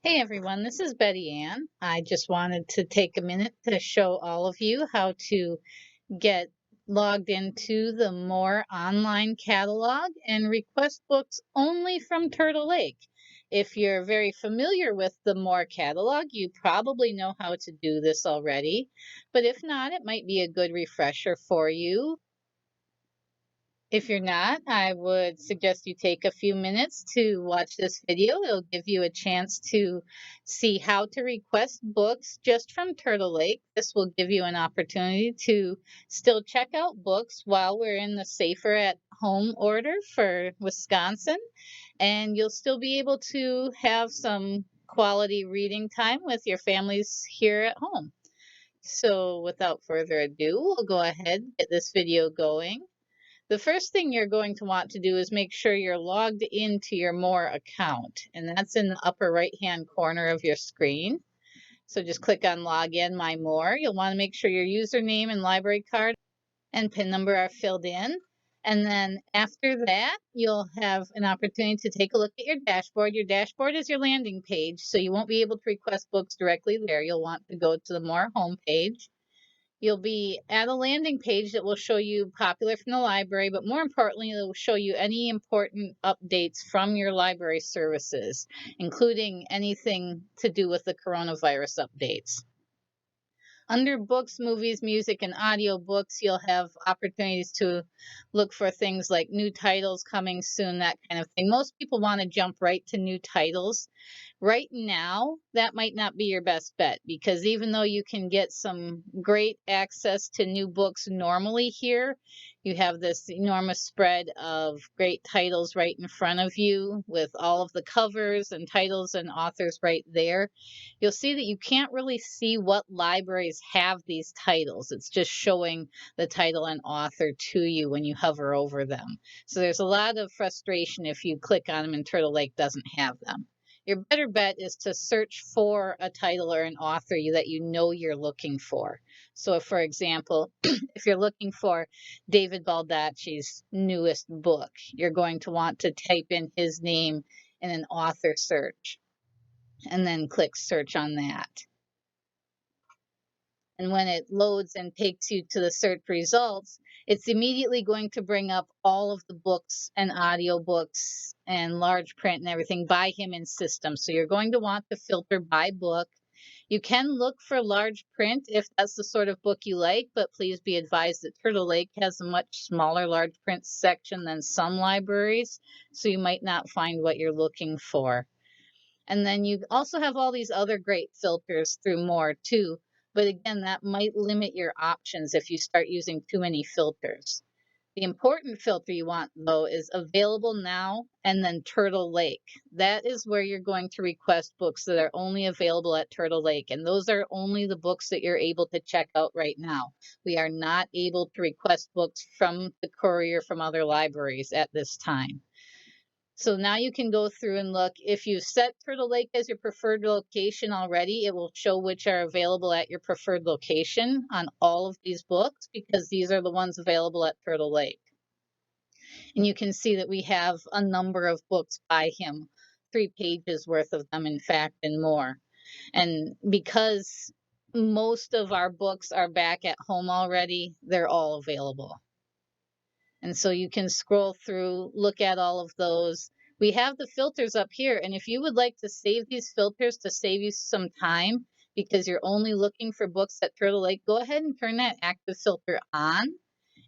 Hey everyone, this is Betty Ann. I just wanted to take a minute to show all of you how to get logged into the More online catalog and request books only from Turtle Lake. If you're very familiar with the More catalog, you probably know how to do this already, but if not, it might be a good refresher for you. If you're not, I would suggest you take a few minutes to watch this video. It'll give you a chance to see how to request books just from Turtle Lake. This will give you an opportunity to still check out books while we're in the safer at home order for Wisconsin, and you'll still be able to have some quality reading time with your families here at home. So without further ado, we'll go ahead and get this video going. The first thing you're going to want to do is make sure you're logged into your More account, and that's in the upper right-hand corner of your screen. So just click on Login My More. You'll want to make sure your username and library card and PIN number are filled in. And then after that, you'll have an opportunity to take a look at your dashboard. Your dashboard is your landing page, so you won't be able to request books directly there. You'll want to go to the More homepage. You'll be at a landing page that will show you popular from the library, but more importantly, it will show you any important updates from your library services, including anything to do with the coronavirus updates. Under books, movies, music, and audiobooks, you'll have opportunities to look for things like new titles coming soon, that kind of thing. Most people want to jump right to new titles. Right now, that might not be your best bet because even though you can get some great access to new books normally here, you have this enormous spread of great titles right in front of you with all of the covers and titles and authors right there. You'll see that you can't really see what libraries have these titles. It's just showing the title and author to you when you hover over them. So there's a lot of frustration if you click on them and Turtle Lake doesn't have them. Your better bet is to search for a title or an author that you know you're looking for. So, if, for example, if you're looking for David Baldacci's newest book, you're going to want to type in his name in an author search and then click search on that. And when it loads and takes you to the search results, it's immediately going to bring up all of the books and audiobooks and large print and everything by him in system. So you're going to want to filter by book. You can look for large print if that's the sort of book you like, but please be advised that Turtle Lake has a much smaller large print section than some libraries, so you might not find what you're looking for. And then you also have all these other great filters through More too. But again, that might limit your options if you start using too many filters. The important filter you want, though, is available now and then Turtle Lake. That is where you're going to request books that are only available at Turtle Lake. And those are only the books that you're able to check out right now. We are not able to request books from the courier from other libraries at this time. So now you can go through and look. If you set Turtle Lake as your preferred location already, it will show which are available at your preferred location on all of these books because these are the ones available at Turtle Lake. And you can see that we have a number of books by him, 3 pages worth of them, in fact, and more. And because most of our books are back at home already, they're all available. And so you can scroll through, look at all of those. We have the filters up here. And if you would like to save these filters to save you some time because you're only looking for books at Turtle Lake, go ahead and turn that active filter on.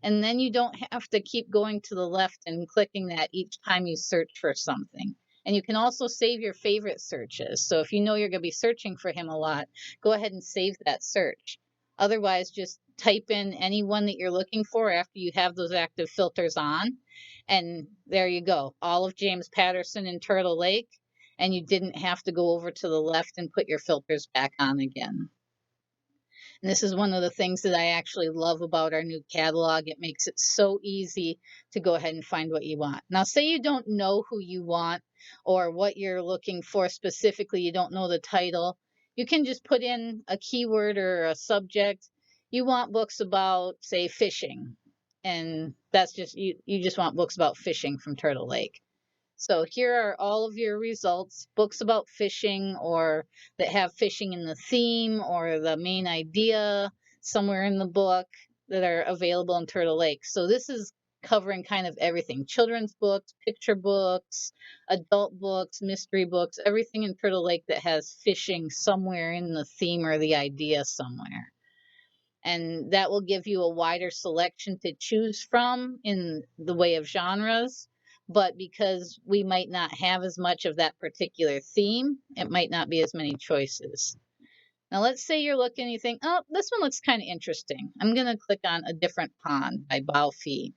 And then you don't have to keep going to the left and clicking that each time you search for something. And you can also save your favorite searches. So if you know you're going to be searching for him a lot, go ahead and save that search. Otherwise, just type in any one that you're looking for after you have those active filters on. And there you go. All of James Patterson in Turtle Lake. And you didn't have to go over to the left and put your filters back on again. And this is one of the things that I actually love about our new catalog. It makes it so easy to go ahead and find what you want. Now, say you don't know who you want or what you're looking for specifically, you don't know the title. You can just put in a keyword or a subject. You want books about, say, fishing. And that's just, you just want books about fishing from Turtle Lake. So here are all of your results, books about fishing or that have fishing in the theme or the main idea somewhere in the book that are available in Turtle Lake. So this is covering kind of everything: children's books, picture books, adult books, mystery books, everything in Turtle Lake that has fishing somewhere in the theme or the idea somewhere. And that will give you a wider selection to choose from in the way of genres. But because we might not have as much of that particular theme, it might not be as many choices. Now, let's say you're looking and you think, oh, this one looks kind of interesting. I'm going to click on A Different Pond by Bao Fi.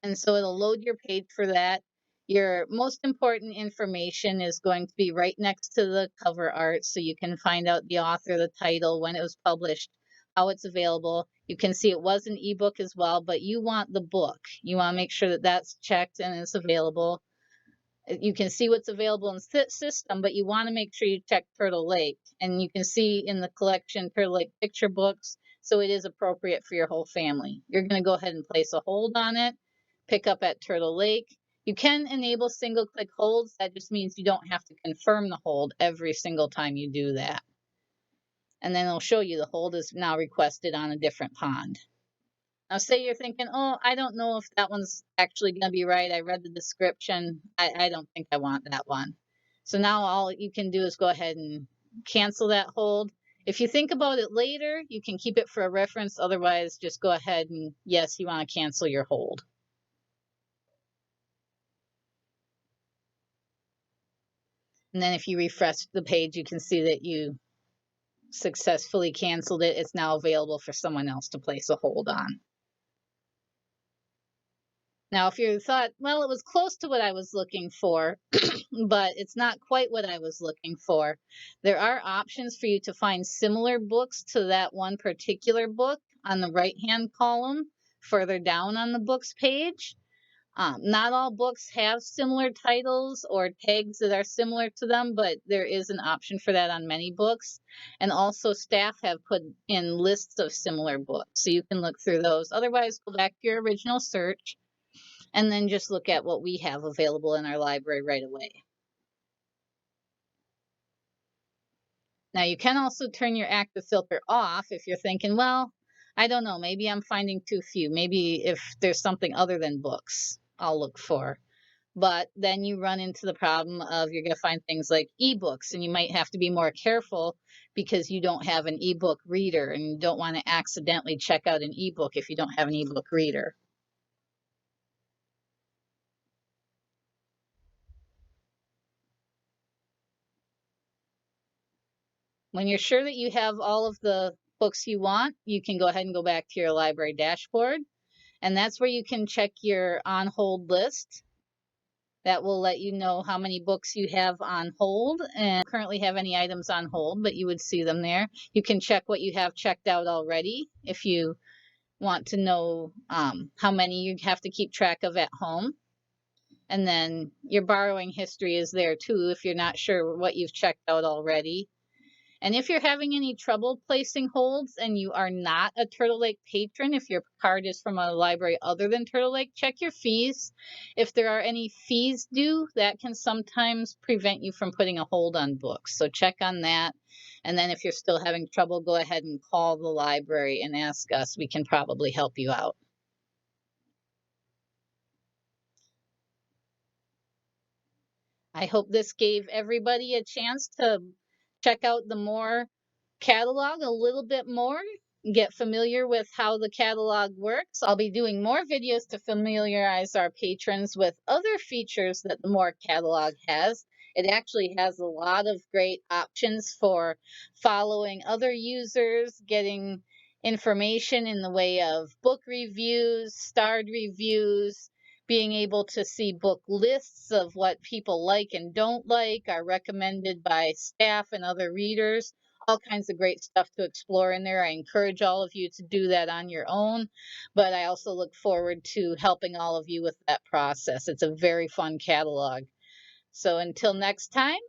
And so it'll load your page for that. Your most important information is going to be right next to the cover art, so you can find out the author, the title, when it was published, how it's available. You can see it was an ebook as well, but you want the book. You want to make sure that that's checked and it's available. You can see what's available in the system, but you want to make sure you check Turtle Lake. And you can see in the collection Turtle Lake picture books, so it is appropriate for your whole family. You're going to go ahead and place a hold on it, pick up at Turtle Lake. You can enable single click holds. That just means you don't have to confirm the hold every single time you do that. And then it'll show you the hold is now requested on a different pond. Now, say you're thinking, oh, I don't know if that one's actually going to be right. I read the description. I don't think I want that one. So now all you can do is go ahead and cancel that hold. If you think about it later, you can keep it for a reference. Otherwise, just go ahead and, yes, you want to cancel your hold. And then if you refresh the page, you can see that you successfully canceled it. It's now available for someone else to place a hold on. Now, if you thought, well, it was close to what I was looking for, but it's not quite what I was looking for, there are options for you to find similar books to that one particular book on the right-hand column further down on the books page. Not all books have similar titles or tags that are similar to them, but there is an option for that on many books. And also staff have put in lists of similar books, so you can look through those. Otherwise, go back to your original search and then just look at what we have available in our library right away. Now you can also turn your active filter off if you're thinking, well, I don't know, maybe I'm finding too few. Maybe if there's something other than books, I'll look for. But then you run into the problem of you're going to find things like ebooks, and you might have to be more careful because you don't have an ebook reader and you don't want to accidentally check out an ebook if you don't have an ebook reader. When you're sure that you have all of the books you want, you can go ahead and go back to your library dashboard. And that's where you can check your on hold list. That will let you know how many books you have on hold and currently have any items on hold, but you would see them there. You can check what you have checked out already if you want to know how many you have to keep track of at home. And then your borrowing history is there too if you're not sure what you've checked out already. And if you're having any trouble placing holds and you are not a Turtle Lake patron, if your card is from a library other than Turtle Lake, check your fees. If there are any fees due, that can sometimes prevent you from putting a hold on books. So check on that. And then if you're still having trouble, go ahead and call the library and ask us. We can probably help you out. I hope this gave everybody a chance to check out the More catalog a little bit more, get familiar with how the catalog works. I'll be doing more videos to familiarize our patrons with other features that the More catalog has. It actually has a lot of great options for following other users, getting information in the way of book reviews, starred reviews, being able to see book lists of what people like and don't like, are recommended by staff and other readers. All kinds of great stuff to explore in there. I encourage all of you to do that on your own, but I also look forward to helping all of you with that process. It's a very fun catalog. So until next time,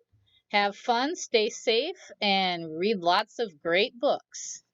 have fun, stay safe, and read lots of great books.